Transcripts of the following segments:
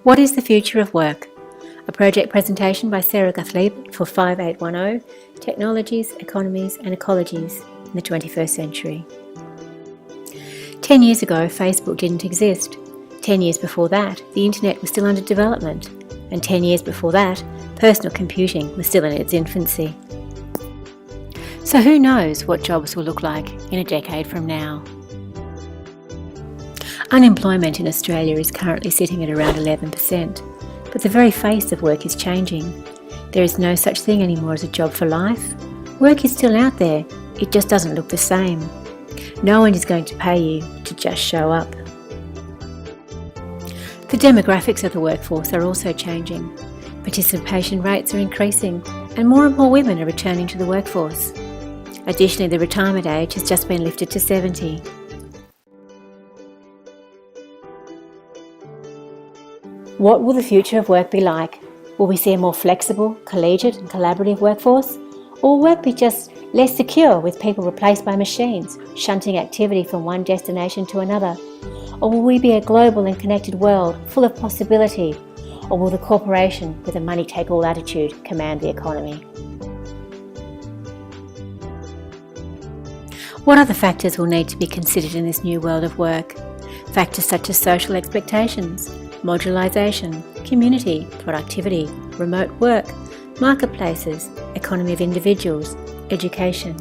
What is the future of work? A project presentation by Sarah Gottlieb for 5810, Technologies, Economies and Ecologies in the 21st Century. 10 years ago, Facebook didn't exist. 10 years before that, the internet was still under development. And 10 years before that, personal computing was still in its infancy. So who knows what jobs will look like in a decade from now? Unemployment in Australia is currently sitting at around 11%, but the very face of work is changing. There is no such thing anymore as a job for life. Work is still out there, it just doesn't look the same. No one is going to pay you to just show up. The demographics of the workforce are also changing. Participation rates are increasing and more women are returning to the workforce. Additionally, the retirement age has just been lifted to 70. What will the future of work be like? Will we see a more flexible, collegiate and collaborative workforce? Or will work be just less secure with people replaced by machines, shunting activity from one destination to another? Or will we be a global and connected world full of possibility? Or will the corporation with a money-take-all attitude command the economy? What other factors will need to be considered in this new world of work? Factors such as social expectations, modularisation, community, productivity, remote work, marketplaces, economy of individuals, education.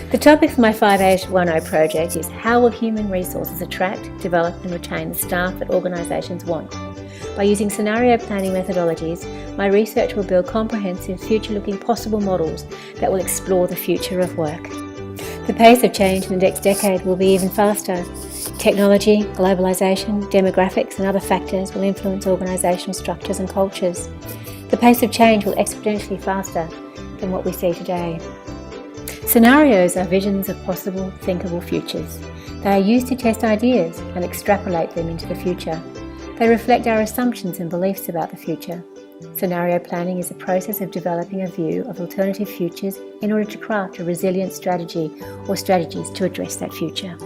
The topic for my 5810 project is how will human resources attract, develop and retain the staff that organisations want? By using scenario planning methodologies, my research will build comprehensive, future-looking possible models that will explore the future of work. The pace of change in the next decade will be even faster. Technology, globalisation, demographics and other factors will influence organisational structures and cultures. The pace of change will exponentially faster than what we see today. Scenarios are visions of possible, thinkable futures. They are used to test ideas and extrapolate them into the future. They reflect our assumptions and beliefs about the future. Scenario planning is a process of developing a view of alternative futures in order to craft a resilient strategy or strategies to address that future.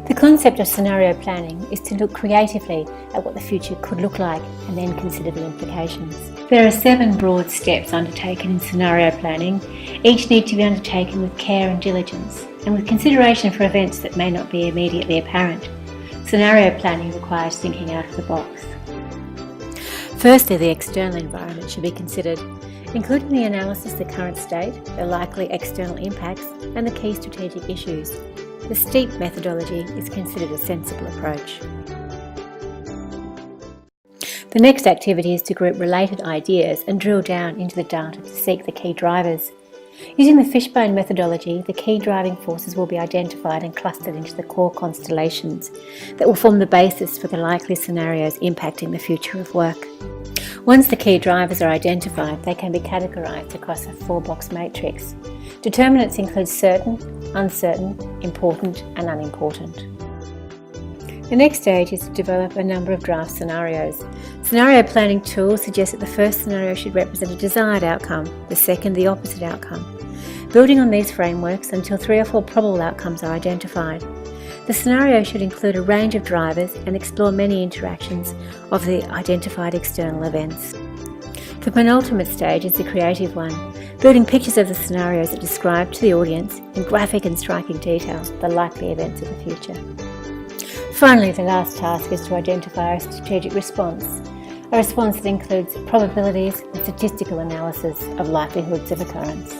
The concept of scenario planning is to look creatively at what the future could look like and then consider the implications. There are 7 broad steps undertaken in scenario planning. Each need to be undertaken with care and diligence and with consideration for events that may not be immediately apparent. Scenario planning requires thinking out of the box. Firstly, the external environment should be considered, including the analysis of the current state, the likely external impacts and the key strategic issues. The STEEP methodology is considered a sensible approach. The next activity is to group related ideas and drill down into the data to seek the key drivers. Using the fishbone methodology, the key driving forces will be identified and clustered into the core constellations that will form the basis for the likely scenarios impacting the future of work. Once the key drivers are identified, they can be categorised across a 4-box matrix. Determinants include certain, uncertain, important and unimportant. The next stage is to develop a number of draft scenarios. Scenario planning tools suggest that the first scenario should represent a desired outcome, the second the opposite outcome. Building on these frameworks until 3 or 4 probable outcomes are identified. The scenario should include a range of drivers and explore many interactions of the identified external events. The penultimate stage is the creative one, building pictures of the scenarios that describe to the audience in graphic and striking detail the likely events of the future. Finally, the last task is to identify a strategic response, a response that includes probabilities and statistical analysis of likelihoods of occurrence.